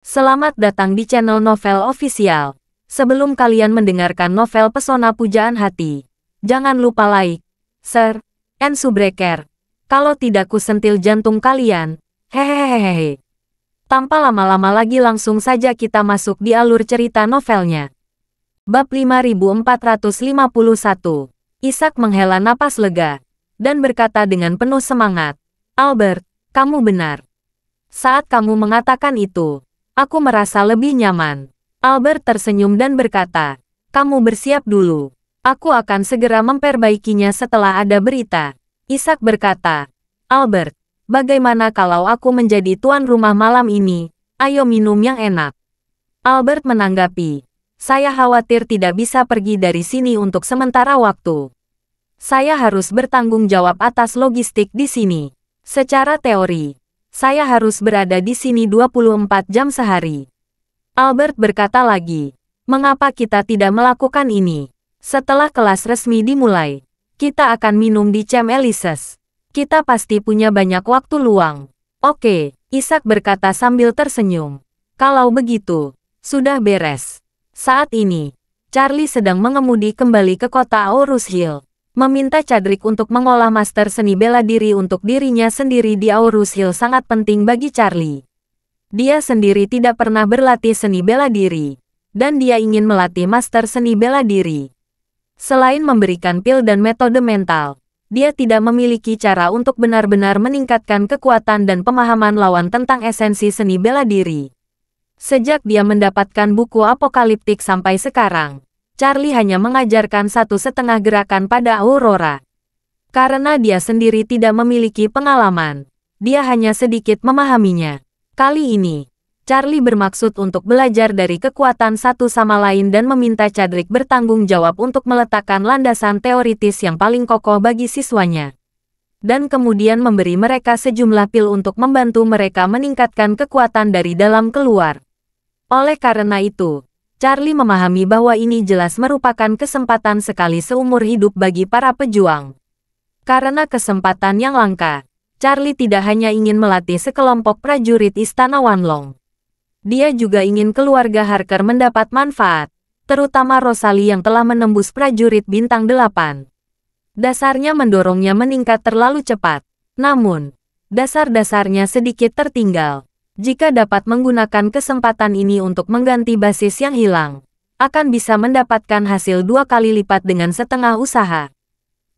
Selamat datang di channel Novel Official. Sebelum kalian mendengarkan novel Pesona Pujaan Hati, jangan lupa like, share, and subscribe. Kalau tidak kusentil jantung kalian. Hehehehe. Tanpa lama-lama lagi langsung saja kita masuk di alur cerita novelnya. Bab 5451. Ishak menghela napas lega dan berkata dengan penuh semangat, "Albert, kamu benar. Saat kamu mengatakan itu, aku merasa lebih nyaman." Albert tersenyum dan berkata, "Kamu bersiap dulu. Aku akan segera memperbaikinya setelah ada berita." Ishak berkata, "Albert, bagaimana kalau aku menjadi tuan rumah malam ini? Ayo minum yang enak." Albert menanggapi, "Saya khawatir tidak bisa pergi dari sini untuk sementara waktu. Saya harus bertanggung jawab atas logistik di sini. Secara teori, saya harus berada di sini 24 jam sehari." Albert berkata lagi, "Mengapa kita tidak melakukan ini? Setelah kelas resmi dimulai, kita akan minum di Champs Elysees. Kita pasti punya banyak waktu luang." "Oke," Ishak berkata sambil tersenyum. "Kalau begitu, sudah beres." Saat ini, Charlie sedang mengemudi kembali ke kota Aurus Hill, meminta Chadrick untuk mengolah master seni bela diri untuk dirinya sendiri di Aurus Hill sangat penting bagi Charlie. Dia sendiri tidak pernah berlatih seni bela diri, dan dia ingin melatih master seni bela diri. Selain memberikan pil dan metode mental, dia tidak memiliki cara untuk benar-benar meningkatkan kekuatan dan pemahaman lawan tentang esensi seni bela diri. Sejak dia mendapatkan buku apokaliptik sampai sekarang, Charlie hanya mengajarkan 1,5 gerakan pada Aurora. Karena dia sendiri tidak memiliki pengalaman, dia hanya sedikit memahaminya. Kali ini, Charlie bermaksud untuk belajar dari kekuatan satu sama lain dan meminta Chadrick bertanggung jawab untuk meletakkan landasan teoritis yang paling kokoh bagi siswanya. Dan kemudian memberi mereka sejumlah pil untuk membantu mereka meningkatkan kekuatan dari dalam keluar. Oleh karena itu, Charlie memahami bahwa ini jelas merupakan kesempatan sekali seumur hidup bagi para pejuang. Karena kesempatan yang langka, Charlie tidak hanya ingin melatih sekelompok prajurit Istana Wanlong. Dia juga ingin keluarga Harker mendapat manfaat, terutama Rosalie yang telah menembus prajurit bintang 8. Dasarnya mendorongnya meningkat terlalu cepat. Namun, dasar-dasarnya sedikit tertinggal. Jika dapat menggunakan kesempatan ini untuk mengganti basis yang hilang, akan bisa mendapatkan hasil 2 kali lipat dengan setengah usaha.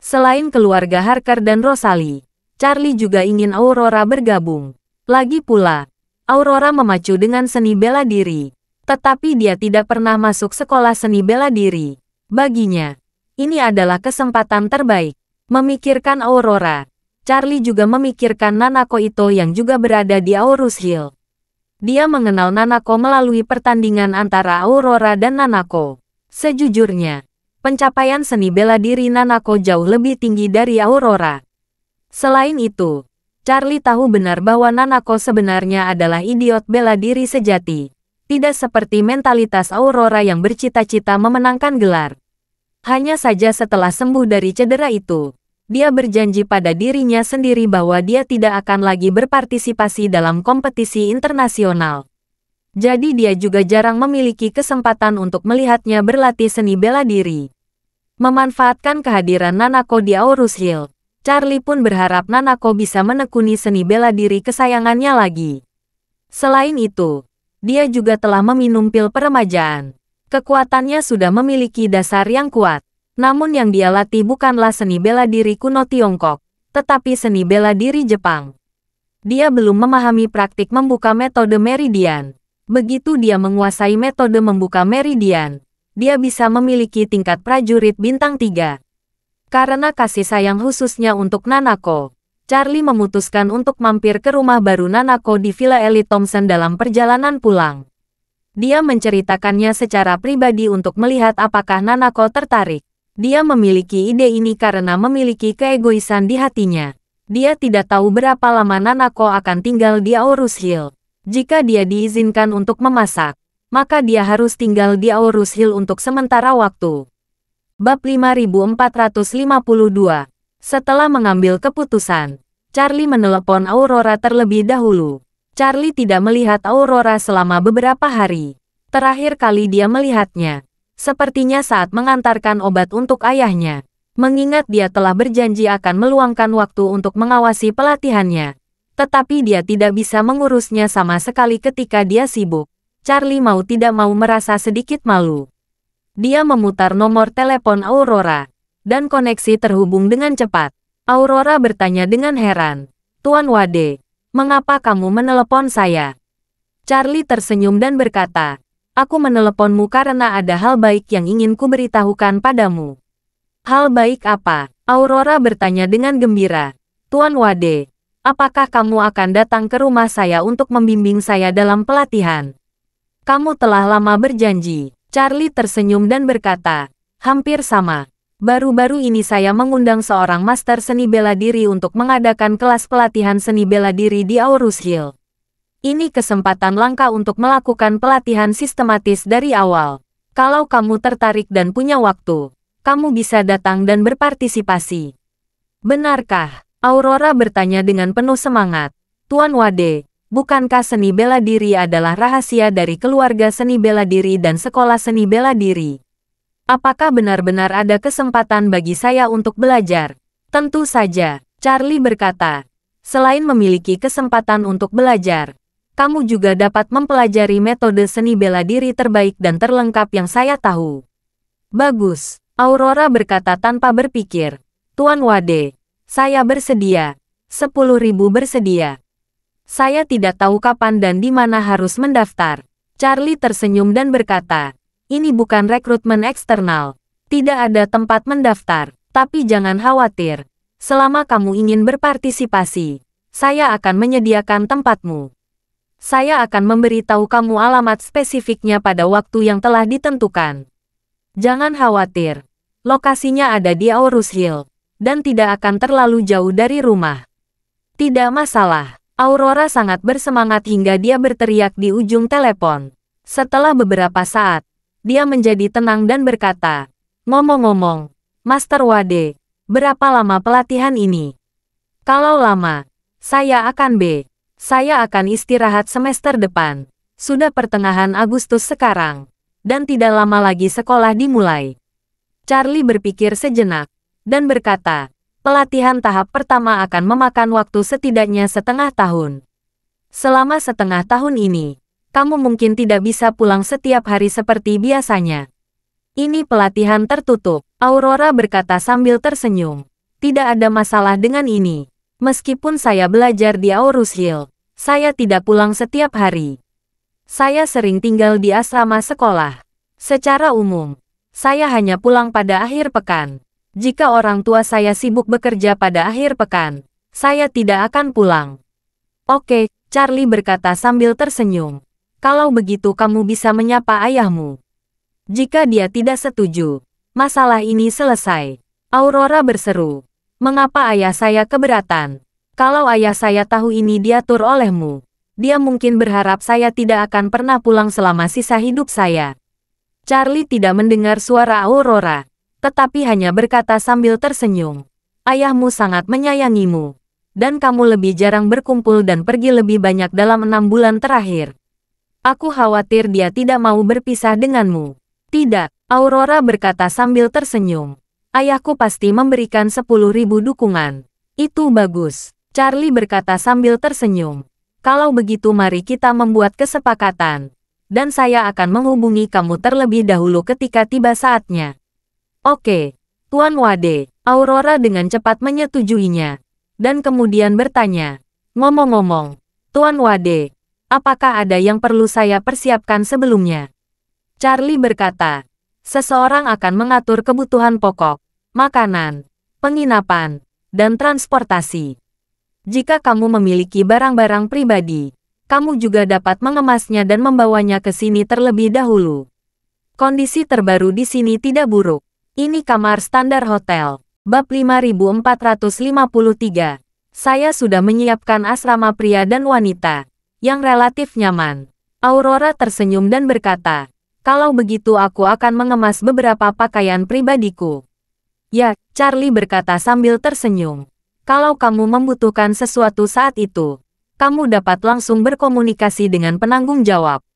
Selain keluarga Harker dan Rosalie, Charlie juga ingin Aurora bergabung. Lagi pula, Aurora memacu dengan seni bela diri, tetapi dia tidak pernah masuk sekolah seni bela diri. Baginya, ini adalah kesempatan terbaik. Memikirkan Aurora, Charlie juga memikirkan Nanako Ito yang juga berada di Aurus Hill. Dia mengenal Nanako melalui pertandingan antara Aurora dan Nanako. Sejujurnya, pencapaian seni bela diri Nanako jauh lebih tinggi dari Aurora. Selain itu, Charlie tahu benar bahwa Nanako sebenarnya adalah idiot bela diri sejati, tidak seperti mentalitas Aurora yang bercita-cita memenangkan gelar. Hanya saja setelah sembuh dari cedera itu, dia berjanji pada dirinya sendiri bahwa dia tidak akan lagi berpartisipasi dalam kompetisi internasional. Jadi dia juga jarang memiliki kesempatan untuk melihatnya berlatih seni bela diri. Memanfaatkan kehadiran Nanako di Aurus Hill, Charlie pun berharap Nanako bisa menekuni seni bela diri kesayangannya lagi. Selain itu, dia juga telah meminum pil peremajaan. Kekuatannya sudah memiliki dasar yang kuat. Namun yang dia latih bukanlah seni bela diri kuno Tiongkok, tetapi seni bela diri Jepang. Dia belum memahami praktik membuka metode meridian. Begitu dia menguasai metode membuka meridian, dia bisa memiliki tingkat prajurit bintang 3. Karena kasih sayang khususnya untuk Nanako, Charlie memutuskan untuk mampir ke rumah baru Nanako di Villa Ellie Thompson dalam perjalanan pulang. Dia menceritakannya secara pribadi untuk melihat apakah Nanako tertarik. Dia memiliki ide ini karena memiliki keegoisan di hatinya. Dia tidak tahu berapa lama Nanako akan tinggal di Aurus Hill. Jika dia diizinkan untuk memasak, maka dia harus tinggal di Aurus Hill untuk sementara waktu. Bab 5452. Setelah mengambil keputusan, Charlie menelepon Aurora terlebih dahulu. Charlie tidak melihat Aurora selama beberapa hari. Terakhir kali dia melihatnya, sepertinya saat mengantarkan obat untuk ayahnya. Mengingat dia telah berjanji akan meluangkan waktu untuk mengawasi pelatihannya. Tetapi dia tidak bisa mengurusnya sama sekali ketika dia sibuk. Charlie mau tidak mau merasa sedikit malu. Dia memutar nomor telepon Aurora, dan koneksi terhubung dengan cepat. Aurora bertanya dengan heran, "Tuan Wade, mengapa kamu menelepon saya?" Charlie tersenyum dan berkata, "Aku meneleponmu karena ada hal baik yang ingin kuberitahukan padamu." "Hal baik apa?" Aurora bertanya dengan gembira. "Tuan Wade, apakah kamu akan datang ke rumah saya untuk membimbing saya dalam pelatihan?" "Kamu telah lama berjanji." Charlie tersenyum dan berkata, "Hampir sama. Baru-baru ini saya mengundang seorang master seni bela diri untuk mengadakan kelas pelatihan seni bela diri di Aurus Hill. Ini kesempatan langka untuk melakukan pelatihan sistematis dari awal. Kalau kamu tertarik dan punya waktu, kamu bisa datang dan berpartisipasi." "Benarkah?" Aurora bertanya dengan penuh semangat. "Tuan Wade, bukankah seni bela diri adalah rahasia dari keluarga seni bela diri dan sekolah seni bela diri? Apakah benar-benar ada kesempatan bagi saya untuk belajar?" "Tentu saja," Charlie berkata. "Selain memiliki kesempatan untuk belajar, kamu juga dapat mempelajari metode seni bela diri terbaik dan terlengkap yang saya tahu." "Bagus," Aurora berkata tanpa berpikir. "Tuan Wade, saya bersedia. 10.000 bersedia." "Saya tidak tahu kapan dan di mana harus mendaftar." Charlie tersenyum dan berkata, "Ini bukan rekrutmen eksternal. Tidak ada tempat mendaftar. Tapi jangan khawatir. Selama kamu ingin berpartisipasi, saya akan menyediakan tempatmu. Saya akan memberitahu kamu alamat spesifiknya pada waktu yang telah ditentukan. Jangan khawatir. Lokasinya ada di Aurus Hill, dan tidak akan terlalu jauh dari rumah." "Tidak masalah." Aurora sangat bersemangat hingga dia berteriak di ujung telepon. Setelah beberapa saat, dia menjadi tenang dan berkata, "Ngomong-ngomong, Master Wade, berapa lama pelatihan ini?" "Kalau lama, saya akan Saya akan istirahat semester depan. Sudah pertengahan Agustus sekarang, dan tidak lama lagi sekolah dimulai." Charlie berpikir sejenak, dan berkata, "Pelatihan tahap pertama akan memakan waktu setidaknya setengah tahun. Selama setengah tahun ini, kamu mungkin tidak bisa pulang setiap hari seperti biasanya." "Ini pelatihan tertutup," Aurora berkata sambil tersenyum. "Tidak ada masalah dengan ini. Meskipun saya belajar di Aurus Hill, saya tidak pulang setiap hari. Saya sering tinggal di asrama sekolah. Secara umum, saya hanya pulang pada akhir pekan. Jika orang tua saya sibuk bekerja pada akhir pekan, saya tidak akan pulang." "Oke," Charlie berkata sambil tersenyum. "Kalau begitu kamu bisa menyapa ayahmu." Jika dia tidak setuju, masalah ini selesai. Aurora berseru, "Mengapa ayah saya keberatan? Kalau ayah saya tahu ini diatur olehmu, dia mungkin berharap saya tidak akan pernah pulang selama sisa hidup saya." Charlie tidak mendengar suara Aurora, tetapi hanya berkata sambil tersenyum, "Ayahmu sangat menyayangimu, dan kamu lebih jarang berkumpul dan pergi lebih banyak dalam 6 bulan terakhir. Aku khawatir dia tidak mau berpisah denganmu." "Tidak," Aurora berkata sambil tersenyum. "Ayahku pasti memberikan 10.000 dukungan." "Itu bagus," Charlie berkata sambil tersenyum. "Kalau begitu mari kita membuat kesepakatan, dan saya akan menghubungi kamu terlebih dahulu ketika tiba saatnya." "Oke, Tuan Wade." Aurora dengan cepat menyetujuinya, dan kemudian bertanya, "Ngomong-ngomong, Tuan Wade, apakah ada yang perlu saya persiapkan sebelumnya?" Charlie berkata, "Seseorang akan mengatur kebutuhan pokok, makanan, penginapan, dan transportasi. Jika kamu memiliki barang-barang pribadi, kamu juga dapat mengemasnya dan membawanya ke sini terlebih dahulu. Kondisi terbaru di sini tidak buruk. Ini kamar standar hotel." Bab 5453. Saya sudah menyiapkan asrama pria dan wanita, yang relatif nyaman. Aurora tersenyum dan berkata, "Kalau begitu aku akan mengemas beberapa pakaian pribadiku." "Ya," Charlie berkata sambil tersenyum. "Kalau kamu membutuhkan sesuatu saat itu, kamu dapat langsung berkomunikasi dengan penanggung jawab.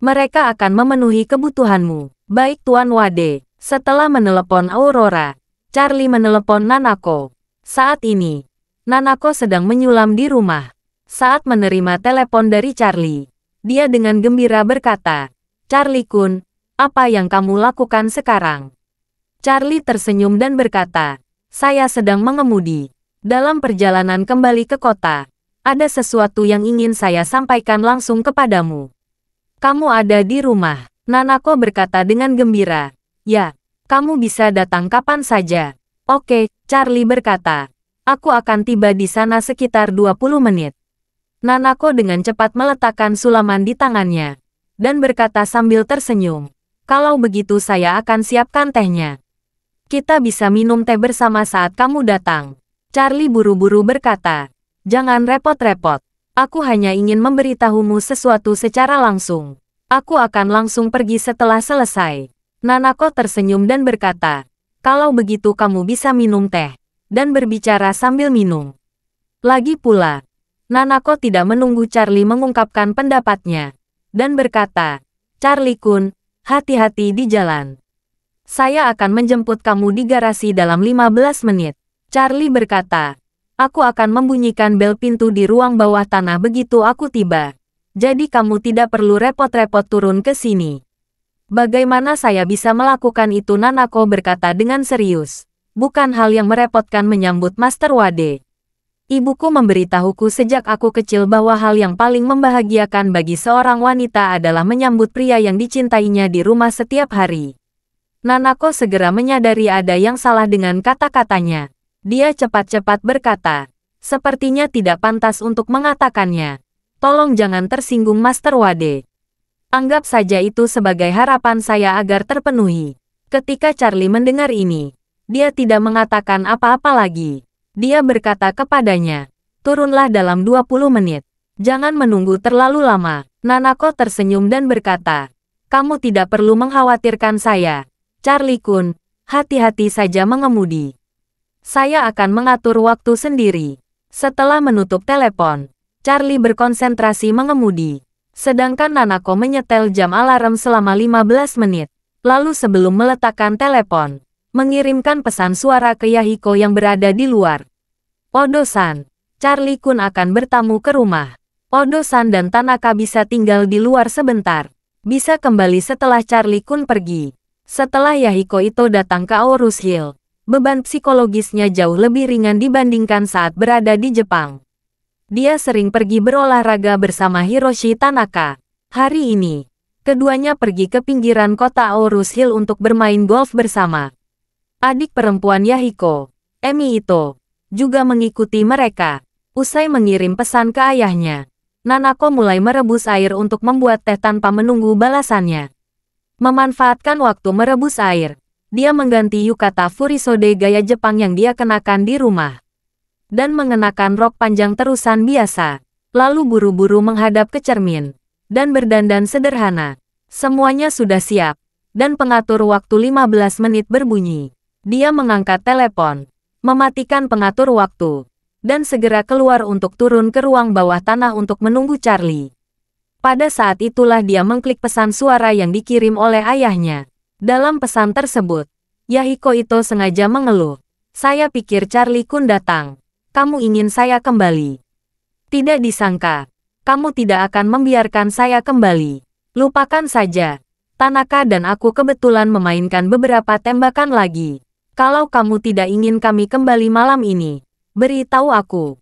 Mereka akan memenuhi kebutuhanmu. Baik Tuan Wade. Setelah menelepon Aurora, Charlie menelepon Nanako. Saat ini, Nanako sedang menyulam di rumah. Saat menerima telepon dari Charlie, dia dengan gembira berkata, "Charlie-kun, apa yang kamu lakukan sekarang?" Charlie tersenyum dan berkata, "Saya sedang mengemudi. Dalam perjalanan kembali ke kota, ada sesuatu yang ingin saya sampaikan langsung kepadamu." "Kamu ada di rumah?" Nanako berkata dengan gembira. "Ya, kamu bisa datang kapan saja." "Oke," Charlie berkata. "Aku akan tiba di sana sekitar 20 menit." Nanako dengan cepat meletakkan sulaman di tangannya, dan berkata sambil tersenyum, "Kalau begitu saya akan siapkan tehnya. Kita bisa minum teh bersama saat kamu datang." Charlie buru-buru berkata, "Jangan repot-repot. Aku hanya ingin memberitahumu sesuatu secara langsung. Aku akan langsung pergi setelah selesai." Nanako tersenyum dan berkata, "Kalau begitu kamu bisa minum teh dan berbicara sambil minum." Lagi pula, Nanako tidak menunggu Charlie mengungkapkan pendapatnya, dan berkata, "Charlie-kun, hati-hati di jalan. Saya akan menjemput kamu di garasi dalam 15 menit." Charlie berkata, "Aku akan membunyikan bel pintu di ruang bawah tanah begitu aku tiba. Jadi kamu tidak perlu repot-repot turun ke sini." "Bagaimana saya bisa melakukan itu?" Nanako berkata dengan serius. "Bukan hal yang merepotkan menyambut Master Wade. Ibuku memberitahuku sejak aku kecil bahwa hal yang paling membahagiakan bagi seorang wanita adalah menyambut pria yang dicintainya di rumah setiap hari." Nanako segera menyadari ada yang salah dengan kata-katanya. Dia cepat-cepat berkata, "Sepertinya tidak pantas untuk mengatakannya. Tolong jangan tersinggung Master Wade. Anggap saja itu sebagai harapan saya agar terpenuhi." Ketika Charlie mendengar ini, dia tidak mengatakan apa-apa lagi. Dia berkata kepadanya, "Turunlah dalam 20 menit. Jangan menunggu terlalu lama." Nanako tersenyum dan berkata, "Kamu tidak perlu mengkhawatirkan saya. Charlie-kun, hati-hati saja mengemudi. Saya akan mengatur waktu sendiri." Setelah menutup telepon, Charlie berkonsentrasi mengemudi. Sedangkan Nanako menyetel jam alarm selama 15 menit. Lalu sebelum meletakkan telepon, mengirimkan pesan suara ke Yahiko yang berada di luar. "Odo-san, Charlie-kun akan bertamu ke rumah. Odo-san dan Tanaka bisa tinggal di luar sebentar. Bisa kembali setelah Charlie-kun pergi." Setelah Yahiko itu datang ke Aorus Hill, beban psikologisnya jauh lebih ringan dibandingkan saat berada di Jepang. Dia sering pergi berolahraga bersama Hiroshi Tanaka. Hari ini, keduanya pergi ke pinggiran kota Aorus Hill untuk bermain golf bersama. Adik perempuan Yahiko, Emi Ito, juga mengikuti mereka. Usai mengirim pesan ke ayahnya, Nanako mulai merebus air untuk membuat teh tanpa menunggu balasannya. Memanfaatkan waktu merebus air, dia mengganti yukata furisode gaya Jepang yang dia kenakan di rumah, dan mengenakan rok panjang terusan biasa, lalu buru-buru menghadap ke cermin, dan berdandan sederhana. Semuanya sudah siap, dan pengatur waktu 15 menit berbunyi. Dia mengangkat telepon, mematikan pengatur waktu, dan segera keluar untuk turun ke ruang bawah tanah untuk menunggu Charlie. Pada saat itulah dia mengklik pesan suara yang dikirim oleh ayahnya. Dalam pesan tersebut, Yahiko itu sengaja mengeluh. "Saya pikir Charlie-kun datang. Kamu ingin saya kembali. Tidak disangka, kamu tidak akan membiarkan saya kembali. Lupakan saja. Tanaka dan aku kebetulan memainkan beberapa tembakan lagi. Kalau kamu tidak ingin kami kembali malam ini, beritahu aku.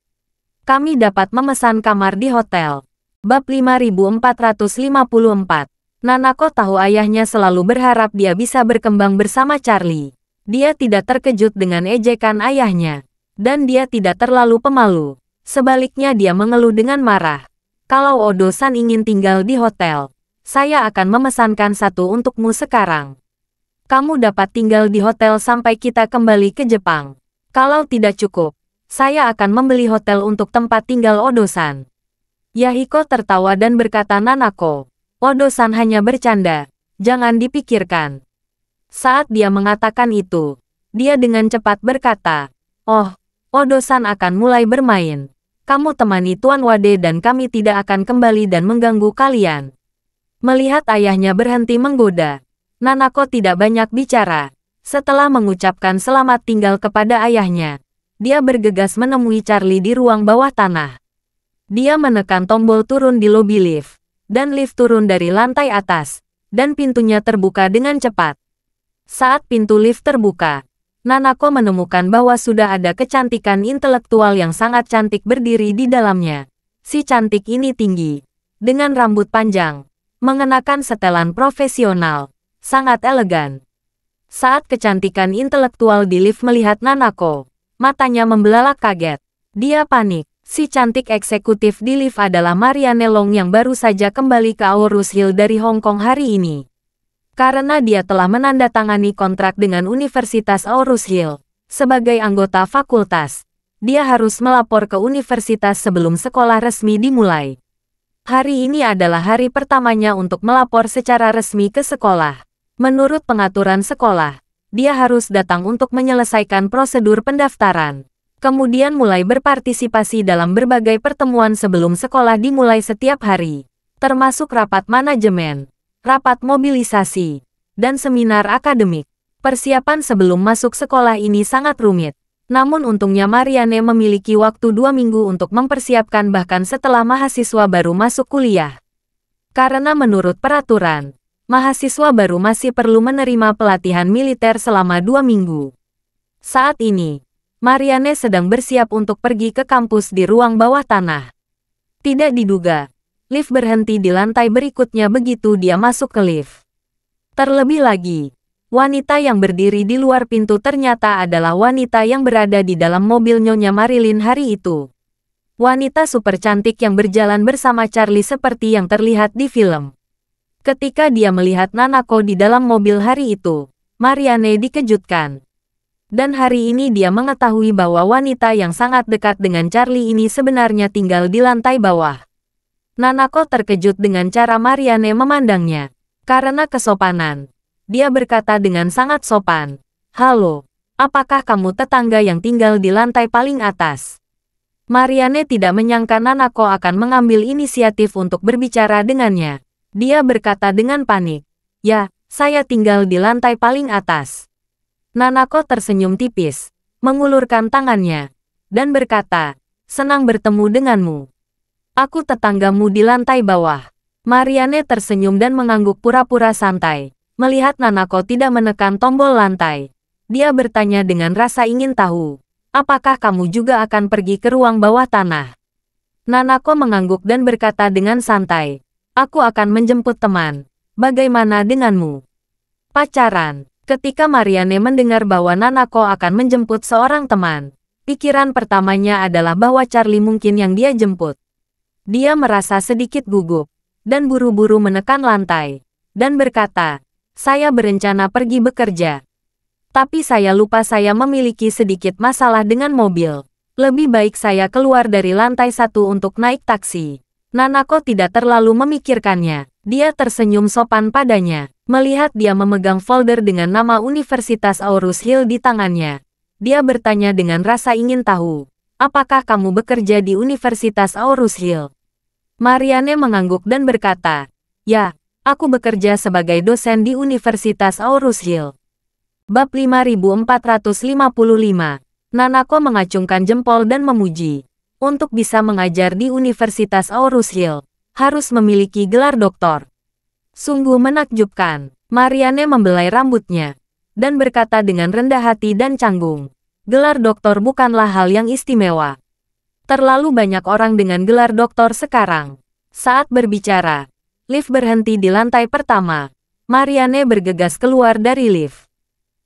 Kami dapat memesan kamar di hotel." Bab 5454. Nanako tahu ayahnya selalu berharap dia bisa berkembang bersama Charlie. Dia tidak terkejut dengan ejekan ayahnya, dan dia tidak terlalu pemalu. Sebaliknya dia mengeluh dengan marah. "Kalau Odo-san ingin tinggal di hotel, saya akan memesankan satu untukmu sekarang. Kamu dapat tinggal di hotel sampai kita kembali ke Jepang. Kalau tidak cukup, saya akan membeli hotel untuk tempat tinggal Odo-san." Yahiko tertawa dan berkata, "Nanako, Odo-san hanya bercanda, jangan dipikirkan." Saat dia mengatakan itu, dia dengan cepat berkata, "Oh, Odo-san akan mulai bermain. Kamu temani Tuan Wade dan kami tidak akan kembali dan mengganggu kalian. Melihat ayahnya berhenti menggoda, Nanako tidak banyak bicara. Setelah mengucapkan selamat tinggal kepada ayahnya, dia bergegas menemui Charlie di ruang bawah tanah. Dia menekan tombol turun di lobi lift, dan lift turun dari lantai atas, dan pintunya terbuka dengan cepat. Saat pintu lift terbuka, Nanako menemukan bahwa sudah ada kecantikan intelektual yang sangat cantik berdiri di dalamnya. Si cantik ini tinggi, dengan rambut panjang, mengenakan setelan profesional, sangat elegan. Saat kecantikan intelektual di lift melihat Nanako, matanya membelalak kaget. Dia panik. Si cantik eksekutif di lift adalah Marianne Long yang baru saja kembali ke Aorus Hill dari Hong Kong hari ini. Karena dia telah menandatangani kontrak dengan Universitas Aorus Hill sebagai anggota fakultas, dia harus melapor ke universitas sebelum sekolah resmi dimulai. Hari ini adalah hari pertamanya untuk melapor secara resmi ke sekolah. Menurut pengaturan sekolah, dia harus datang untuk menyelesaikan prosedur pendaftaran. Kemudian mulai berpartisipasi dalam berbagai pertemuan sebelum sekolah dimulai setiap hari, termasuk rapat manajemen, rapat mobilisasi, dan seminar akademik. Persiapan sebelum masuk sekolah ini sangat rumit. Namun untungnya Marianne memiliki waktu 2 minggu untuk mempersiapkan bahkan setelah mahasiswa baru masuk kuliah. Karena menurut peraturan, mahasiswa baru masih perlu menerima pelatihan militer selama 2 minggu. Saat ini, Marianne sedang bersiap untuk pergi ke kampus di ruang bawah tanah. Tidak diduga, lift berhenti di lantai berikutnya begitu dia masuk ke lift. Terlebih lagi, wanita yang berdiri di luar pintu ternyata adalah wanita yang berada di dalam mobil Nyonya Marilyn hari itu. Wanita super cantik yang berjalan bersama Charlie seperti yang terlihat di film. Ketika dia melihat Nanako di dalam mobil hari itu, Marianne dikejutkan. Dan hari ini dia mengetahui bahwa wanita yang sangat dekat dengan Charlie ini sebenarnya tinggal di lantai bawah. Nanako terkejut dengan cara Marianne memandangnya. Karena kesopanan, dia berkata dengan sangat sopan, "Halo, apakah kamu tetangga yang tinggal di lantai paling atas?" Marianne tidak menyangka Nanako akan mengambil inisiatif untuk berbicara dengannya. Dia berkata dengan panik, "Ya, saya tinggal di lantai paling atas." Nanako tersenyum tipis, mengulurkan tangannya, dan berkata, "Senang bertemu denganmu. Aku tetanggamu di lantai bawah." Marianne tersenyum dan mengangguk pura-pura santai. Melihat Nanako tidak menekan tombol lantai, dia bertanya dengan rasa ingin tahu, "Apakah kamu juga akan pergi ke ruang bawah tanah?" Nanako mengangguk dan berkata dengan santai, "Aku akan menjemput teman. Bagaimana denganmu?" Pacaran. Ketika Marianne mendengar bahwa Nanako akan menjemput seorang teman, pikiran pertamanya adalah bahwa Charlie mungkin yang dia jemput. Dia merasa sedikit gugup, dan buru-buru menekan lantai, dan berkata, "Saya berencana pergi bekerja. Tapi saya lupa saya memiliki sedikit masalah dengan mobil. Lebih baik saya keluar dari lantai 1 untuk naik taksi." Nanako tidak terlalu memikirkannya. Dia tersenyum sopan padanya. Melihat dia memegang folder dengan nama Universitas Aorus Hill di tangannya, dia bertanya dengan rasa ingin tahu, "Apakah kamu bekerja di Universitas Aorus Hill?" Marianne mengangguk dan berkata, "Ya, aku bekerja sebagai dosen di Universitas Aorus Hill." Bab 5455. Nanako mengacungkan jempol dan memuji. Untuk bisa mengajar di Universitas Aorus Hill, harus memiliki gelar doktor. Sungguh menakjubkan. Marianne membelai rambutnya, dan berkata dengan rendah hati dan canggung, "Gelar doktor bukanlah hal yang istimewa. Terlalu banyak orang dengan gelar doktor sekarang." Saat berbicara, lift berhenti di lantai pertama. Marianne bergegas keluar dari lift.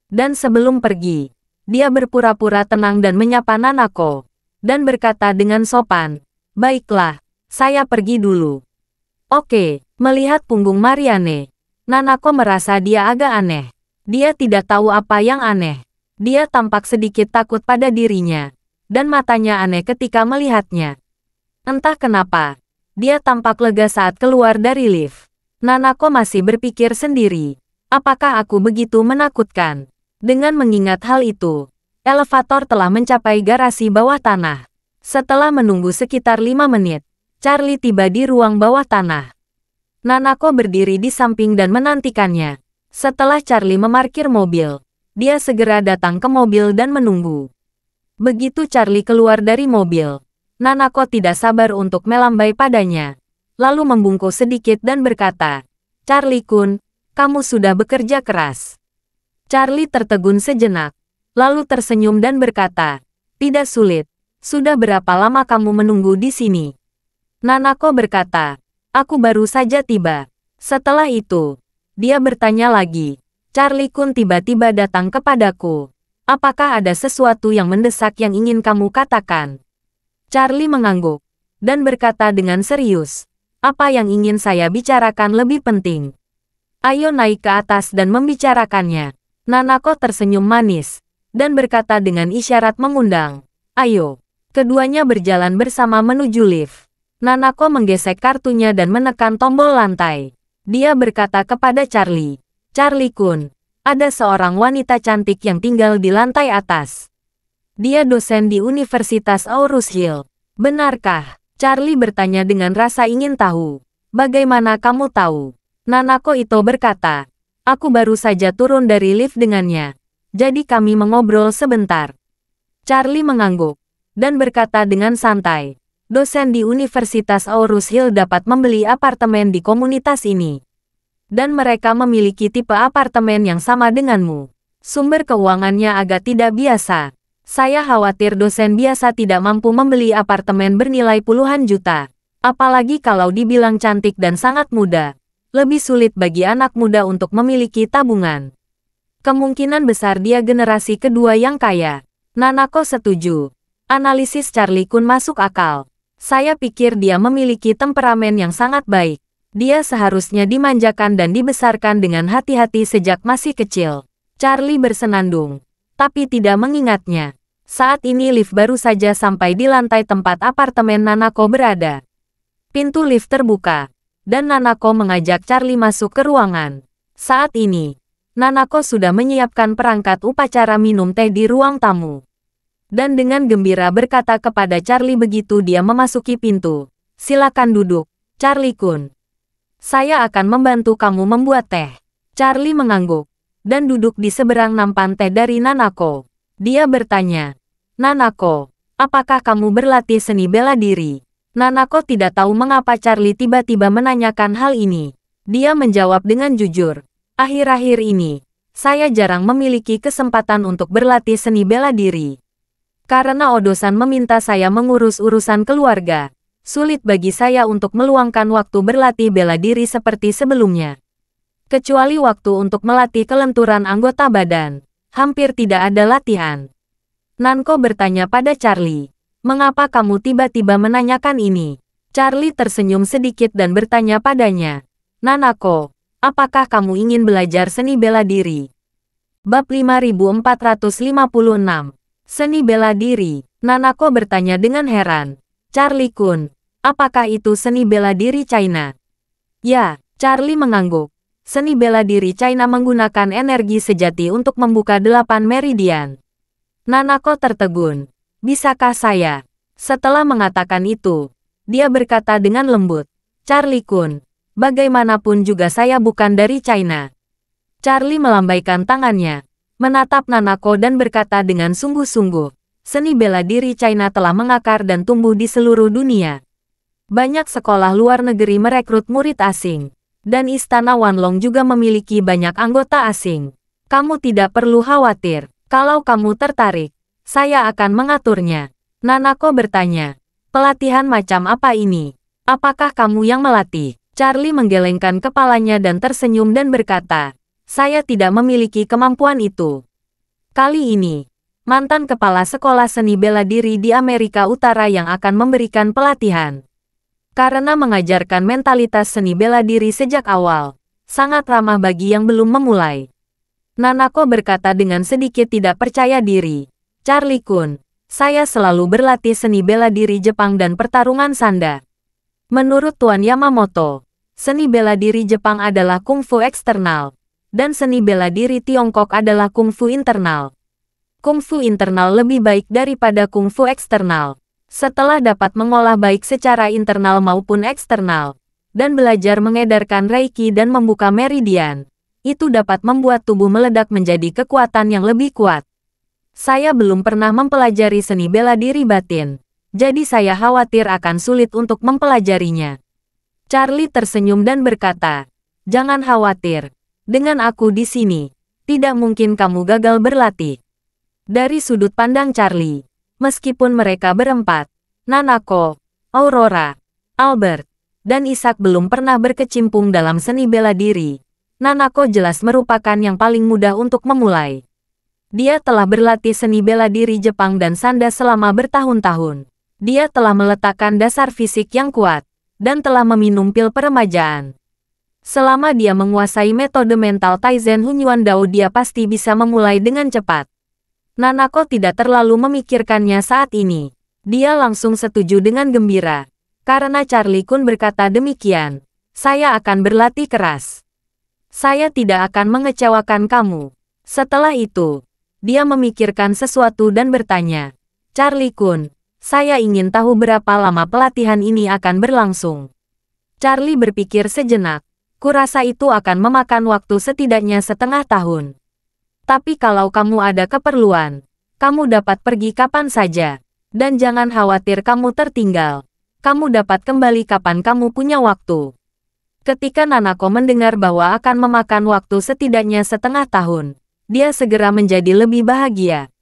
Dan sebelum pergi, dia berpura-pura tenang dan menyapa Nanako, dan berkata dengan sopan, "Baiklah, saya pergi dulu." Oke. Melihat punggung Marianne, Nanako merasa dia agak aneh. Dia tidak tahu apa yang aneh. Dia tampak sedikit takut pada dirinya, dan matanya aneh ketika melihatnya. Entah kenapa, dia tampak lega saat keluar dari lift. Nanako masih berpikir sendiri, apakah aku begitu menakutkan? Dengan mengingat hal itu, elevator telah mencapai garasi bawah tanah. Setelah menunggu sekitar 5 menit, Charlie tiba di ruang bawah tanah. Nanako berdiri di samping dan menantikannya. Setelah Charlie memarkir mobil, dia segera datang ke mobil dan menunggu. Begitu Charlie keluar dari mobil, Nanako tidak sabar untuk melambai padanya, lalu membungkuk sedikit dan berkata, "Charlie-kun, kamu sudah bekerja keras." Charlie tertegun sejenak, lalu tersenyum dan berkata, "Tidak sulit. Sudah berapa lama kamu menunggu di sini?" Nanako berkata, "Aku baru saja tiba." Setelah itu, dia bertanya lagi, "Charlie-kun tiba-tiba datang kepadaku. Apakah ada sesuatu yang mendesak yang ingin kamu katakan?" Charlie mengangguk dan berkata dengan serius, "Apa yang ingin saya bicarakan lebih penting. Ayo naik ke atas dan membicarakannya." Nanako tersenyum manis dan berkata dengan isyarat mengundang, "Ayo." Keduanya berjalan bersama menuju lift. Nanako menggesek kartunya dan menekan tombol lantai. Dia berkata kepada Charlie, "Charlie-kun, ada seorang wanita cantik yang tinggal di lantai atas. Dia dosen di Universitas Aurus Hill. Benarkah?" Charlie bertanya dengan rasa ingin tahu. "Bagaimana kamu tahu?" Nanako itu berkata, "Aku baru saja turun dari lift dengannya. Jadi kami mengobrol sebentar." Charlie mengangguk dan berkata dengan santai, "Dosen di Universitas Aurus Hill dapat membeli apartemen di komunitas ini. Dan mereka memiliki tipe apartemen yang sama denganmu. Sumber keuangannya agak tidak biasa. Saya khawatir dosen biasa tidak mampu membeli apartemen bernilai puluhan juta. Apalagi kalau dibilang cantik dan sangat muda. Lebih sulit bagi anak muda untuk memiliki tabungan. Kemungkinan besar dia generasi kedua yang kaya." Nanako setuju. Analisis Charlie-kun masuk akal. Saya pikir dia memiliki temperamen yang sangat baik. Dia seharusnya dimanjakan dan dibesarkan dengan hati-hati sejak masih kecil. Charlie bersenandung, tapi tidak mengingatnya. Saat ini lift baru saja sampai di lantai tempat apartemen Nanako berada. Pintu lift terbuka, dan Nanako mengajak Charlie masuk ke ruangan. Saat ini, Nanako sudah menyiapkan perangkat upacara minum teh di ruang tamu. Dan dengan gembira berkata kepada Charlie begitu dia memasuki pintu, "Silakan duduk, Charlie-kun. Saya akan membantu kamu membuat teh." Charlie mengangguk, dan duduk di seberang nampan teh dari Nanako. Dia bertanya, "Nanako, apakah kamu berlatih seni bela diri?" Nanako tidak tahu mengapa Charlie tiba-tiba menanyakan hal ini. Dia menjawab dengan jujur, "Akhir-akhir ini, saya jarang memiliki kesempatan untuk berlatih seni bela diri. Karena Odo-san meminta saya mengurus urusan keluarga, sulit bagi saya untuk meluangkan waktu berlatih bela diri seperti sebelumnya. Kecuali waktu untuk melatih kelenturan anggota badan, hampir tidak ada latihan." Nanko bertanya pada Charlie, "Mengapa kamu tiba-tiba menanyakan ini?" Charlie tersenyum sedikit dan bertanya padanya, "Nanako, apakah kamu ingin belajar seni bela diri?" Bab 5456 Seni bela diri. Nanako bertanya dengan heran. "Charlie-kun, apakah itu seni bela diri China?" "Ya," Charlie mengangguk. "Seni bela diri China menggunakan energi sejati untuk membuka 8 meridian." Nanako tertegun. "Bisakah saya?" Setelah mengatakan itu, dia berkata dengan lembut, "Charlie-kun, bagaimanapun juga saya bukan dari China." Charlie melambaikan tangannya, menatap Nanako dan berkata dengan sungguh-sungguh, "Seni bela diri China telah mengakar dan tumbuh di seluruh dunia. Banyak sekolah luar negeri merekrut murid asing, dan Istana Wanlong juga memiliki banyak anggota asing. Kamu tidak perlu khawatir, kalau kamu tertarik, saya akan mengaturnya." Nanako bertanya, "Pelatihan macam apa ini? Apakah kamu yang melatih?" Charlie menggelengkan kepalanya dan tersenyum dan berkata, "Saya tidak memiliki kemampuan itu. Kali ini, mantan kepala sekolah seni bela diri di Amerika Utara yang akan memberikan pelatihan. Karena mengajarkan mentalitas seni bela diri sejak awal, sangat ramah bagi yang belum memulai." Nanako berkata dengan sedikit tidak percaya diri, "Charlie-kun, saya selalu berlatih seni bela diri Jepang dan pertarungan sanda. Menurut Tuan Yamamoto, seni bela diri Jepang adalah kungfu eksternal, dan seni bela diri Tiongkok adalah kungfu internal. Kungfu internal lebih baik daripada kungfu eksternal. Setelah dapat mengolah baik secara internal maupun eksternal, dan belajar mengedarkan Reiki dan membuka meridian, itu dapat membuat tubuh meledak menjadi kekuatan yang lebih kuat. Saya belum pernah mempelajari seni bela diri batin, jadi saya khawatir akan sulit untuk mempelajarinya. Charlie tersenyum dan berkata, "Jangan khawatir, dengan aku di sini, tidak mungkin kamu gagal berlatih." Dari sudut pandang Charlie, meskipun mereka berempat, Nanako, Aurora, Albert, dan Isaac belum pernah berkecimpung dalam seni bela diri, Nanako jelas merupakan yang paling mudah untuk memulai. Dia telah berlatih seni bela diri Jepang dan Sanda selama bertahun-tahun. Dia telah meletakkan dasar fisik yang kuat, dan telah meminum pil peremajaan. Selama dia menguasai metode mental Taizen Hunyuan Dao, dia pasti bisa memulai dengan cepat. Nanako tidak terlalu memikirkannya saat ini. Dia langsung setuju dengan gembira. Karena Charlie Kun berkata demikian, saya akan berlatih keras. Saya tidak akan mengecewakan kamu. Setelah itu, dia memikirkan sesuatu dan bertanya, Charlie Kun, saya ingin tahu berapa lama pelatihan ini akan berlangsung. Charlie berpikir sejenak. Kurasa itu akan memakan waktu setidaknya setengah tahun. Tapi kalau kamu ada keperluan, kamu dapat pergi kapan saja. Dan jangan khawatir kamu tertinggal. Kamu dapat kembali kapan kamu punya waktu. Ketika Nanako mendengar bahwa akan memakan waktu setidaknya setengah tahun, dia segera menjadi lebih bahagia.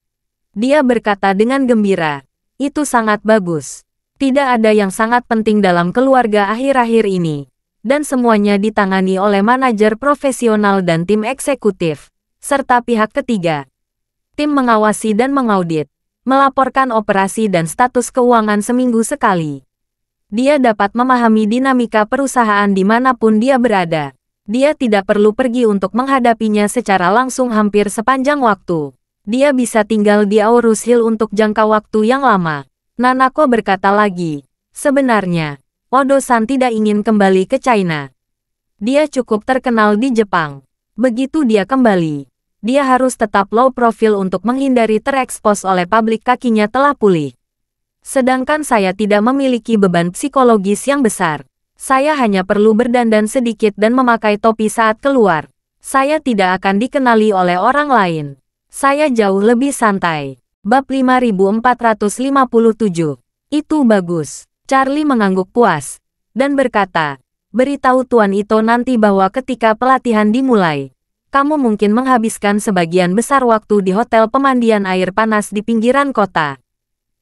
Dia berkata dengan gembira, itu sangat bagus. Tidak ada yang sangat penting dalam keluarga akhir-akhir ini. Dan semuanya ditangani oleh manajer profesional dan tim eksekutif, serta pihak ketiga. Tim mengawasi dan mengaudit, melaporkan operasi dan status keuangan seminggu sekali. Dia dapat memahami dinamika perusahaan dimanapun dia berada. Dia tidak perlu pergi untuk menghadapinya secara langsung hampir sepanjang waktu. Dia bisa tinggal di Aurus Hill untuk jangka waktu yang lama. Nanako berkata lagi, sebenarnya, Odo-san tidak ingin kembali ke China. Dia cukup terkenal di Jepang. Begitu dia kembali, dia harus tetap low profile untuk menghindari terekspos oleh publik kakinya telah pulih. Sedangkan saya tidak memiliki beban psikologis yang besar. Saya hanya perlu berdandan sedikit dan memakai topi saat keluar. Saya tidak akan dikenali oleh orang lain. Saya jauh lebih santai. Bab 5457. Itu bagus. Charlie mengangguk puas dan berkata, beritahu Tuan Ito nanti bahwa ketika pelatihan dimulai, kamu mungkin menghabiskan sebagian besar waktu di hotel pemandian air panas di pinggiran kota.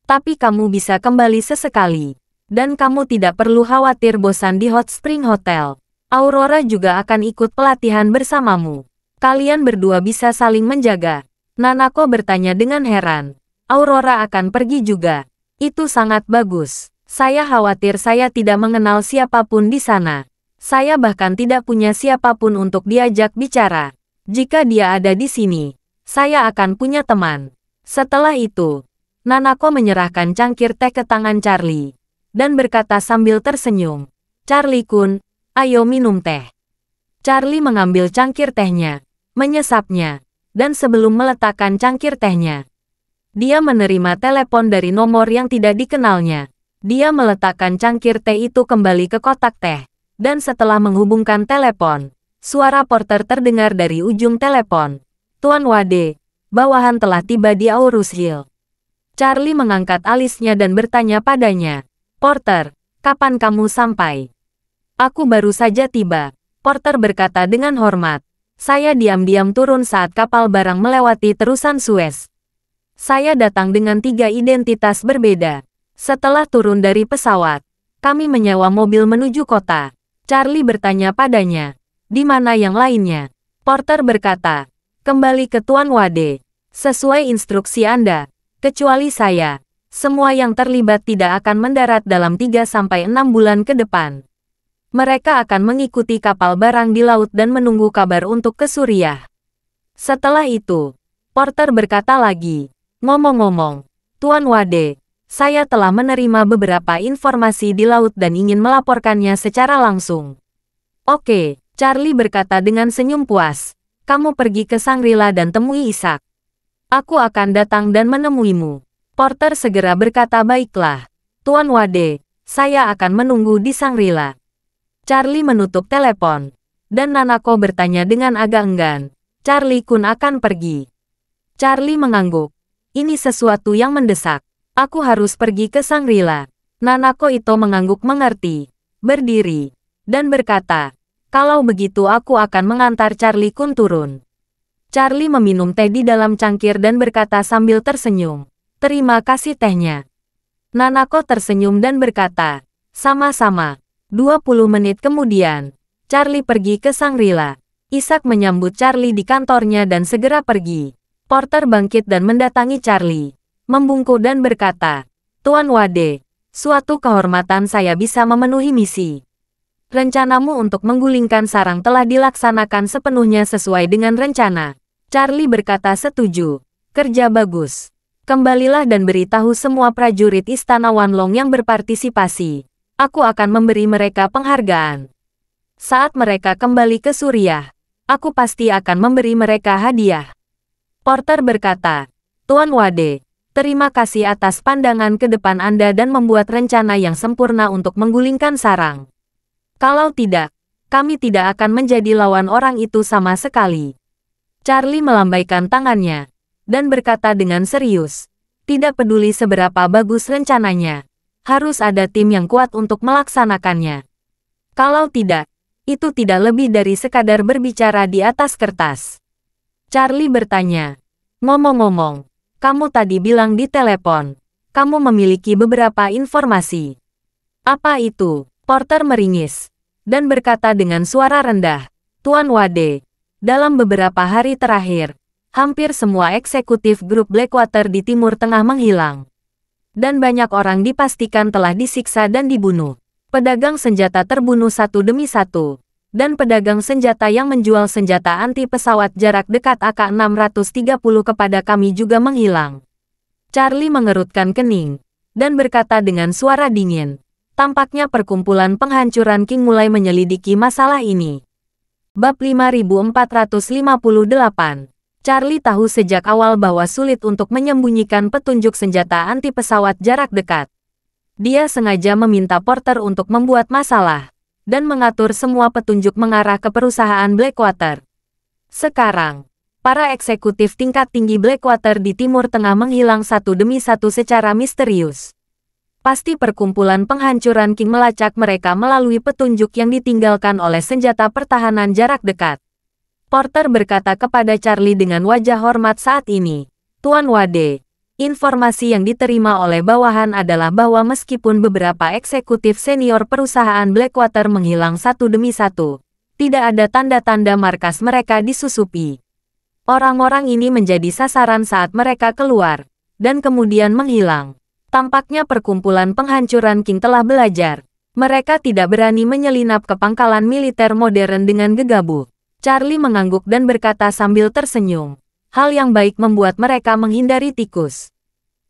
Tapi kamu bisa kembali sesekali. Dan kamu tidak perlu khawatir bosan di Hot Spring Hotel. Aurora juga akan ikut pelatihan bersamamu. Kalian berdua bisa saling menjaga. Nanako bertanya dengan heran. Aurora akan pergi juga. Itu sangat bagus. Saya khawatir saya tidak mengenal siapapun di sana. Saya bahkan tidak punya siapapun untuk diajak bicara. Jika dia ada di sini, saya akan punya teman. Setelah itu, Nanako menyerahkan cangkir teh ke tangan Charlie. Dan berkata sambil tersenyum, Charlie Kun, ayo minum teh. Charlie mengambil cangkir tehnya, menyesapnya, dan sebelum meletakkan cangkir tehnya, dia menerima telepon dari nomor yang tidak dikenalnya. Dia meletakkan cangkir teh itu kembali ke kotak teh, dan setelah menghubungkan telepon, suara porter terdengar dari ujung telepon. Tuan Wade, bawahan telah tiba di Aurus Hill. Charlie mengangkat alisnya dan bertanya padanya, Porter, kapan kamu sampai? Aku baru saja tiba. Porter berkata dengan hormat. Saya diam-diam turun saat kapal barang melewati terusan Suez. Saya datang dengan 3 identitas berbeda. Setelah turun dari pesawat, kami menyewa mobil menuju kota. Charlie bertanya padanya, di mana yang lainnya? Porter berkata, kembali ke Tuan Wade. Sesuai instruksi Anda, kecuali saya. Semua yang terlibat tidak akan mendarat dalam 3-6 bulan ke depan. Mereka akan mengikuti kapal barang di laut dan menunggu kabar untuk ke Suriah. Setelah itu, Porter berkata lagi, ngomong-ngomong, Tuan Wade, saya telah menerima beberapa informasi di laut dan ingin melaporkannya secara langsung. Oke, Charlie berkata dengan senyum puas, kamu pergi ke Shangri-La dan temui Isaac. Aku akan datang dan menemuimu. Porter segera berkata, baiklah. Tuan Wade, saya akan menunggu di Shangri-La. Charlie menutup telepon. Dan Nanako bertanya dengan agak enggan, Charlie-kun akan pergi. Charlie mengangguk. Ini sesuatu yang mendesak. Aku harus pergi ke Shangri-La. Nanako itu mengangguk mengerti, berdiri, dan berkata, kalau begitu aku akan mengantar Charlie-kun turun. Charlie meminum teh di dalam cangkir dan berkata sambil tersenyum, terima kasih tehnya. Nanako tersenyum dan berkata, sama-sama. 20 menit kemudian, Charlie pergi ke Shangri-La. Isaac menyambut Charlie di kantornya dan segera pergi. Porter bangkit dan mendatangi Charlie, membungkuk dan berkata, Tuan Wade, suatu kehormatan saya bisa memenuhi misi. Rencanamu untuk menggulingkan sarang telah dilaksanakan sepenuhnya sesuai dengan rencana. Charlie berkata setuju. Kerja bagus. Kembalilah dan beritahu semua prajurit Istana Wanlong yang berpartisipasi. Aku akan memberi mereka penghargaan. Saat mereka kembali ke Suriah, aku pasti akan memberi mereka hadiah. Porter berkata, Tuan Wade, terima kasih atas pandangan ke depan Anda dan membuat rencana yang sempurna untuk menggulingkan sarang. Kalau tidak, kami tidak akan menjadi lawan orang itu sama sekali. Charlie melambaikan tangannya, dan berkata dengan serius, tidak peduli seberapa bagus rencananya, harus ada tim yang kuat untuk melaksanakannya. Kalau tidak, itu tidak lebih dari sekadar berbicara di atas kertas. Charlie bertanya, ngomong-ngomong, kamu tadi bilang di telepon, kamu memiliki beberapa informasi. Apa itu? Porter meringis, dan berkata dengan suara rendah, Tuan Wade, dalam beberapa hari terakhir, hampir semua eksekutif grup Blackwater di Timur Tengah menghilang. Dan banyak orang dipastikan telah disiksa dan dibunuh. Pedagang senjata terbunuh satu demi satu. Dan pedagang senjata yang menjual senjata anti pesawat jarak dekat AK-630 kepada kami juga menghilang. Charlie mengerutkan kening, dan berkata dengan suara dingin, tampaknya perkumpulan penghancuran King mulai menyelidiki masalah ini. Bab 5458. Charlie tahu sejak awal bahwa sulit untuk menyembunyikan petunjuk senjata anti pesawat jarak dekat. Dia sengaja meminta Porter untuk membuat masalah, dan mengatur semua petunjuk mengarah ke perusahaan Blackwater. Sekarang, para eksekutif tingkat tinggi Blackwater di Timur Tengah menghilang satu demi satu secara misterius. Pasti perkumpulan penghancuran King melacak mereka melalui petunjuk yang ditinggalkan oleh senjata pertahanan jarak dekat. Porter berkata kepada Charlie dengan wajah hormat saat ini, Tuan Wade, informasi yang diterima oleh bawahan adalah bahwa meskipun beberapa eksekutif senior perusahaan Blackwater menghilang satu demi satu, tidak ada tanda-tanda markas mereka disusupi. Orang-orang ini menjadi sasaran saat mereka keluar, dan kemudian menghilang. Tampaknya perkumpulan penghancuran King telah belajar. Mereka tidak berani menyelinap ke pangkalan militer modern dengan gegabah. Charlie mengangguk dan berkata sambil tersenyum. Hal yang baik membuat mereka menghindari tikus.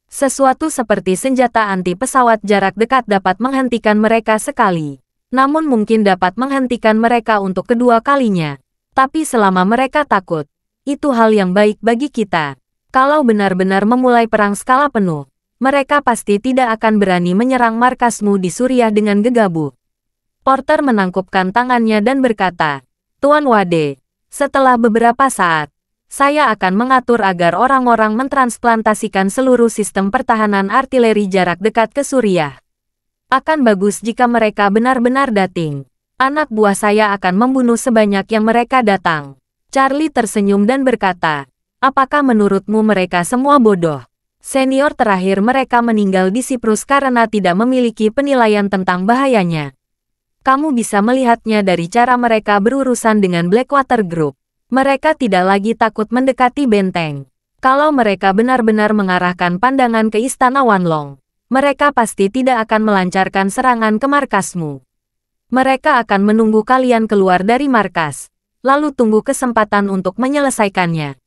Sesuatu seperti senjata anti pesawat jarak dekat dapat menghentikan mereka sekali. Namun mungkin dapat menghentikan mereka untuk kedua kalinya. Tapi selama mereka takut, itu hal yang baik bagi kita. Kalau benar-benar memulai perang skala penuh, mereka pasti tidak akan berani menyerang markasmu di Suriah dengan gegabah. Porter menangkupkan tangannya dan berkata, Tuan Wade, setelah beberapa saat, saya akan mengatur agar orang-orang mentransplantasikan seluruh sistem pertahanan artileri jarak dekat ke Suriah. Akan bagus jika mereka benar-benar dating. Anak buah saya akan membunuh sebanyak yang mereka datang. Charlie tersenyum dan berkata, apakah menurutmu mereka semua bodoh? Senior terakhir mereka meninggal di Siprus karena tidak memiliki penilaian tentang bahayanya. Kamu bisa melihatnya dari cara mereka berurusan dengan Blackwater Group. Mereka tidak lagi takut mendekati benteng. Kalau mereka benar-benar mengarahkan pandangan ke Istana Wanlong, mereka pasti tidak akan melancarkan serangan ke markasmu. Mereka akan menunggu kalian keluar dari markas, lalu tunggu kesempatan untuk menyelesaikannya.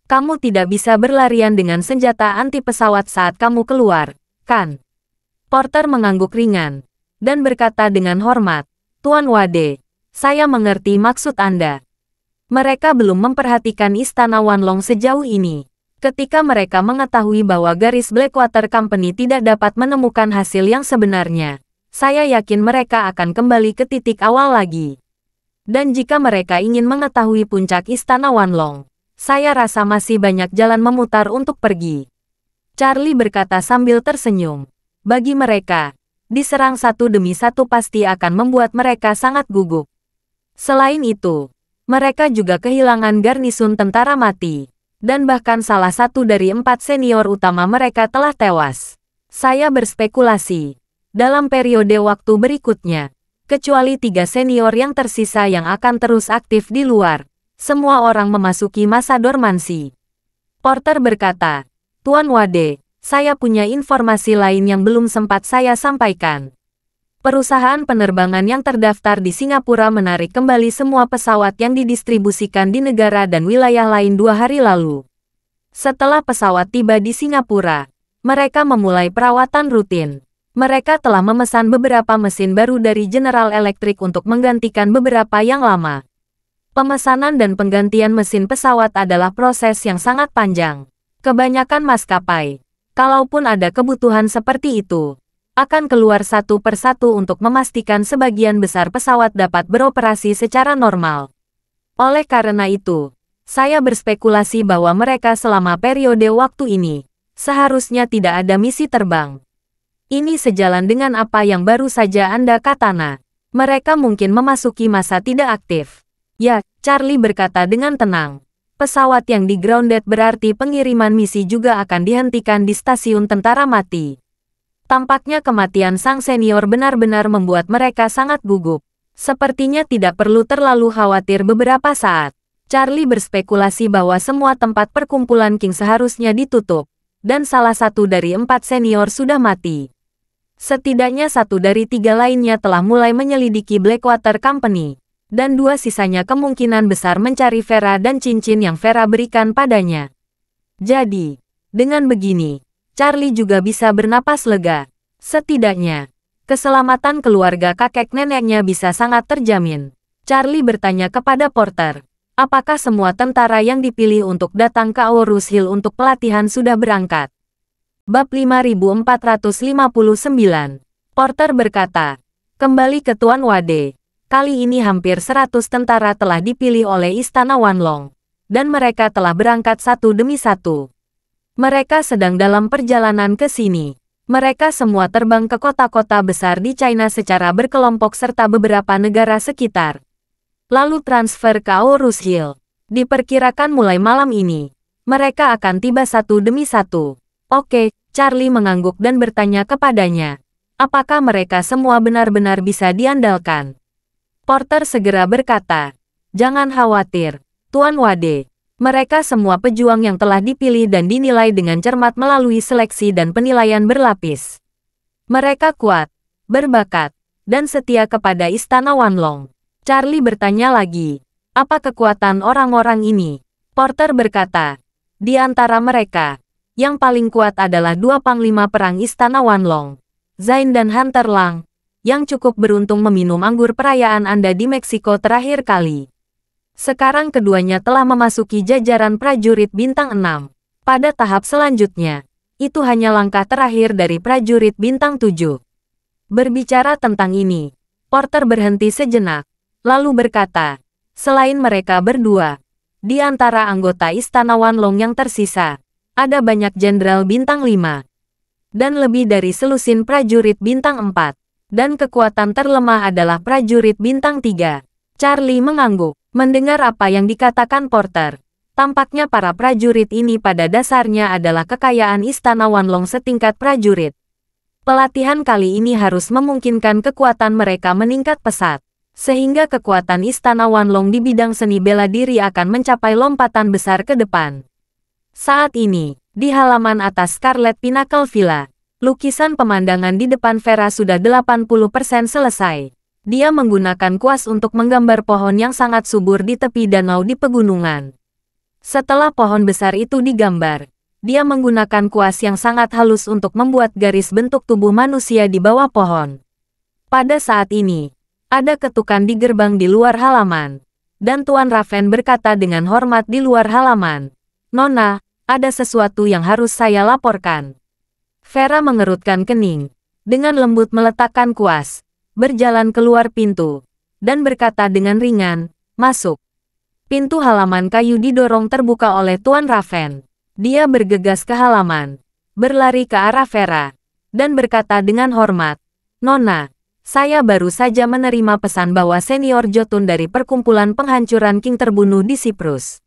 Kamu tidak bisa berlarian dengan senjata anti pesawat saat kamu keluar, kan? Porter mengangguk ringan dan berkata dengan hormat, Tuan Wade, saya mengerti maksud Anda. Mereka belum memperhatikan Istana Wanlong sejauh ini. Ketika mereka mengetahui bahwa garis Blackwater Company tidak dapat menemukan hasil yang sebenarnya, saya yakin mereka akan kembali ke titik awal lagi. Dan jika mereka ingin mengetahui puncak Istana Wanlong, saya rasa masih banyak jalan memutar untuk pergi. Charlie berkata sambil tersenyum. Bagi mereka, diserang satu demi satu pasti akan membuat mereka sangat gugup. Selain itu, mereka juga kehilangan garnisun tentara mati. Dan bahkan salah satu dari 4 senior utama mereka telah tewas. Saya berspekulasi, dalam periode waktu berikutnya, kecuali 3 senior yang tersisa yang akan terus aktif di luar, semua orang memasuki masa dormansi. Porter berkata, Tuan Wade, saya punya informasi lain yang belum sempat saya sampaikan. Perusahaan penerbangan yang terdaftar di Singapura menarik kembali semua pesawat yang didistribusikan di negara dan wilayah lain 2 hari lalu. Setelah pesawat tiba di Singapura, mereka memulai perawatan rutin. Mereka telah memesan beberapa mesin baru dari General Electric untuk menggantikan beberapa yang lama. Pemesanan dan penggantian mesin pesawat adalah proses yang sangat panjang. Kebanyakan maskapai, kalaupun ada kebutuhan seperti itu, akan keluar satu persatu untuk memastikan sebagian besar pesawat dapat beroperasi secara normal. Oleh karena itu, saya berspekulasi bahwa mereka selama periode waktu ini, seharusnya tidak ada misi terbang. Ini sejalan dengan apa yang baru saja Anda katakan. Mereka mungkin memasuki masa tidak aktif. Ya, Charlie berkata dengan tenang. Pesawat yang di-grounded berarti pengiriman misi juga akan dihentikan di stasiun tentara mati. Tampaknya kematian sang senior benar-benar membuat mereka sangat gugup. Sepertinya tidak perlu terlalu khawatir beberapa saat. Charlie berspekulasi bahwa semua tempat perkumpulan King seharusnya ditutup, dan salah satu dari 4 senior sudah mati. Setidaknya 1 dari 3 lainnya telah mulai menyelidiki Blackwater Company, dan 2 sisanya kemungkinan besar mencari Vera dan cincin yang Vera berikan padanya. Jadi, dengan begini, Charlie juga bisa bernapas lega. Setidaknya, keselamatan keluarga kakek neneknya bisa sangat terjamin. Charlie bertanya kepada Porter, apakah semua tentara yang dipilih untuk datang ke Aurus Hill untuk pelatihan sudah berangkat? Bab 5459. Porter berkata, kembali ke Tuan Wade. Kali ini hampir 100 tentara telah dipilih oleh Istana Wanlong, dan mereka telah berangkat satu demi satu. Mereka sedang dalam perjalanan ke sini. Mereka semua terbang ke kota-kota besar di China secara berkelompok serta beberapa negara sekitar. Lalu transfer ke Aurus Hill. Diperkirakan mulai malam ini, mereka akan tiba satu demi satu. Oke, Charlie mengangguk dan bertanya kepadanya, apakah mereka semua benar-benar bisa diandalkan? Porter segera berkata, jangan khawatir, Tuan Wade. Mereka semua pejuang yang telah dipilih dan dinilai dengan cermat melalui seleksi dan penilaian berlapis. Mereka kuat, berbakat, dan setia kepada Istana Wanlong. Charlie bertanya lagi, apa kekuatan orang-orang ini? Porter berkata, di antara mereka, yang paling kuat adalah 2 panglima perang Istana Wanlong, Zain dan Hunter Lang, yang cukup beruntung meminum anggur perayaan Anda di Meksiko terakhir kali. Sekarang keduanya telah memasuki jajaran prajurit bintang 6. Pada tahap selanjutnya, itu hanya langkah terakhir dari prajurit bintang 7. Berbicara tentang ini, Porter berhenti sejenak, lalu berkata, selain mereka berdua, di antara anggota Istana Wanlong yang tersisa, ada banyak jenderal bintang 5. Dan lebih dari selusin prajurit bintang 4. Dan kekuatan terlemah adalah prajurit bintang 3. Charlie mengangguk. Mendengar apa yang dikatakan Porter, tampaknya para prajurit ini pada dasarnya adalah kekayaan Istana Wanlong setingkat prajurit. Pelatihan kali ini harus memungkinkan kekuatan mereka meningkat pesat, sehingga kekuatan Istana Wanlong di bidang seni bela diri akan mencapai lompatan besar ke depan. Saat ini, di halaman atas Scarlet Pinnacle Villa, lukisan pemandangan di depan Vera sudah 80% selesai. Dia menggunakan kuas untuk menggambar pohon yang sangat subur di tepi danau di pegunungan. Setelah pohon besar itu digambar, dia menggunakan kuas yang sangat halus untuk membuat garis bentuk tubuh manusia di bawah pohon. Pada saat ini, ada ketukan di gerbang di luar halaman, dan Tuan Raven berkata dengan hormat di luar halaman, Nona, ada sesuatu yang harus saya laporkan. Vera mengerutkan kening, dengan lembut meletakkan kuas, berjalan keluar pintu, dan berkata dengan ringan, "Masuk." Pintu halaman kayu didorong terbuka oleh Tuan Raven. Dia bergegas ke halaman, berlari ke arah Vera, dan berkata dengan hormat, "Nona, saya baru saja menerima pesan bahwa senior Jotun dari perkumpulan penghancuran King terbunuh di Siprus."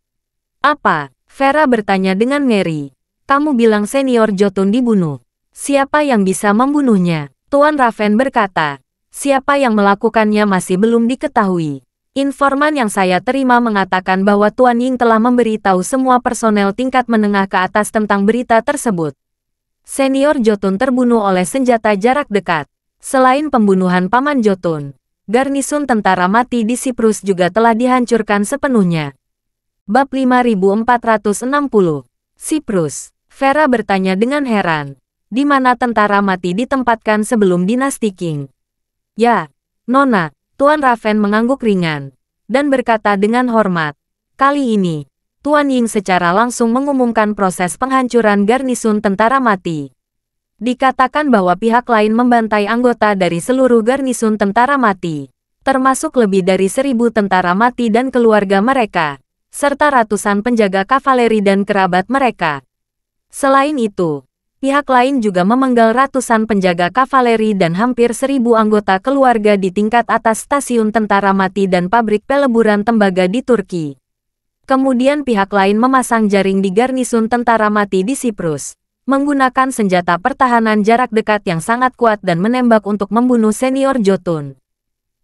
"Apa?" Vera bertanya dengan ngeri. "Kamu bilang senior Jotun dibunuh. Siapa yang bisa membunuhnya?" Tuan Raven berkata, "Siapa yang melakukannya masih belum diketahui. Informan yang saya terima mengatakan bahwa Tuan Ying telah memberitahu semua personel tingkat menengah ke atas tentang berita tersebut. Senior Jotun terbunuh oleh senjata jarak dekat. Selain pembunuhan Paman Jotun, garnisun tentara mati di Siprus juga telah dihancurkan sepenuhnya." Bab 5460. Siprus. Vera bertanya dengan heran, di mana tentara mati ditempatkan sebelum dinasti Qing? "Ya, Nona," Tuan Raven mengangguk ringan, dan berkata dengan hormat, "Kali ini, Tuan Ying secara langsung mengumumkan proses penghancuran garnisun tentara mati. Dikatakan bahwa pihak lain membantai anggota dari seluruh garnisun tentara mati, termasuk lebih dari 1.000 tentara mati dan keluarga mereka, serta ratusan penjaga kavaleri dan kerabat mereka. Selain itu, pihak lain juga memenggal ratusan penjaga kavaleri dan hampir 1.000 anggota keluarga di tingkat atas stasiun tentara mati dan pabrik peleburan tembaga di Turki. Kemudian pihak lain memasang jaring di garnisun tentara mati di Siprus, menggunakan senjata pertahanan jarak dekat yang sangat kuat dan menembak untuk membunuh senior Jotun.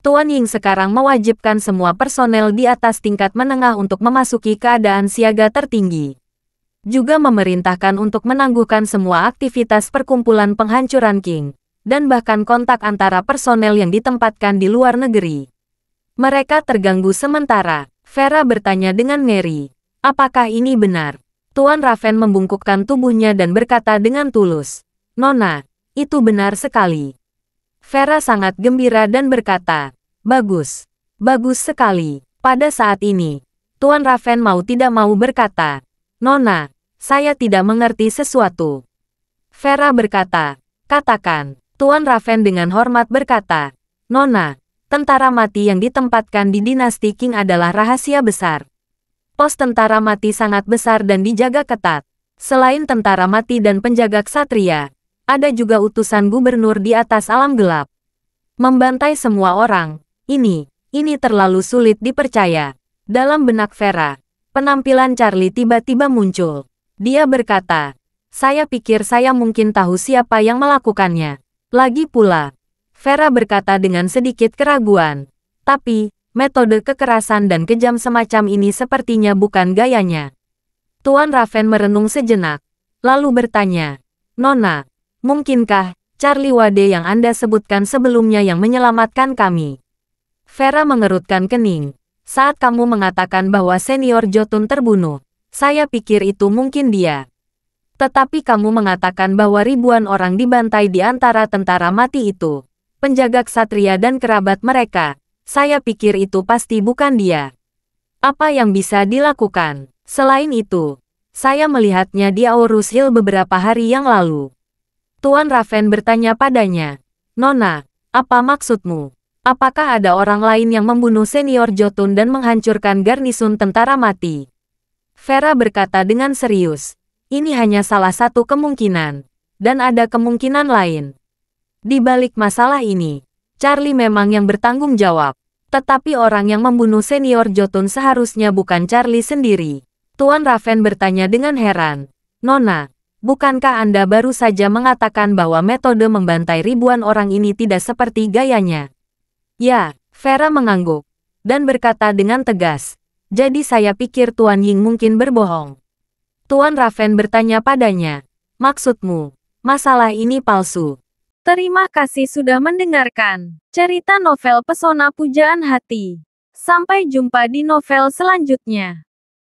Tuan Ying sekarang mewajibkan semua personel di atas tingkat menengah untuk memasuki keadaan siaga tertinggi. Juga memerintahkan untuk menangguhkan semua aktivitas perkumpulan penghancuran Qing, dan bahkan kontak antara personel yang ditempatkan di luar negeri. Mereka terganggu sementara." Vera bertanya dengan ngeri, "Apakah ini benar?" Tuan Raven membungkukkan tubuhnya dan berkata dengan tulus, "Nona, itu benar sekali." Vera sangat gembira dan berkata, "Bagus. Bagus sekali." Pada saat ini, Tuan Raven mau tidak mau berkata, "Nona, saya tidak mengerti sesuatu." Vera berkata, "Katakan." Tuan Raven dengan hormat berkata, "Nona, tentara mati yang ditempatkan di dinasti Qing adalah rahasia besar. Pos tentara mati sangat besar dan dijaga ketat. Selain tentara mati dan penjaga ksatria, ada juga utusan gubernur di atas alam gelap. Membantai semua orang, ini terlalu sulit dipercaya." Dalam benak Vera, penampilan Charlie tiba-tiba muncul. Dia berkata, "Saya pikir saya mungkin tahu siapa yang melakukannya. Lagi pula," Vera berkata dengan sedikit keraguan, "tapi, metode kekerasan dan kejam semacam ini sepertinya bukan gayanya." Tuan Raven merenung sejenak, lalu bertanya, "Nona, mungkinkah Charlie Wade yang Anda sebutkan sebelumnya yang menyelamatkan kami?" Vera mengerutkan kening. "Saat kamu mengatakan bahwa senior Jotun terbunuh, saya pikir itu mungkin dia. Tetapi kamu mengatakan bahwa ribuan orang dibantai di antara tentara mati itu, penjaga ksatria dan kerabat mereka, saya pikir itu pasti bukan dia. Apa yang bisa dilakukan? Selain itu, saya melihatnya di Aurus Hill beberapa hari yang lalu." Tuan Raven bertanya padanya, "Nona, apa maksudmu? Apakah ada orang lain yang membunuh senior Jotun dan menghancurkan garnisun tentara mati?" Vera berkata dengan serius, "Ini hanya salah satu kemungkinan, dan ada kemungkinan lain. Di balik masalah ini, Charlie memang yang bertanggung jawab. Tetapi orang yang membunuh senior Jotun seharusnya bukan Charlie sendiri." Tuan Raven bertanya dengan heran, "Nona, bukankah Anda baru saja mengatakan bahwa metode membantai ribuan orang ini tidak seperti gayanya?" "Ya," Vera mengangguk, dan berkata dengan tegas, "Jadi saya pikir Tuan Ying mungkin berbohong." Tuan Raven bertanya padanya, "Maksudmu, masalah ini palsu?" Terima kasih sudah mendengarkan cerita novel Pesona Pujaan Hati. Sampai jumpa di novel selanjutnya.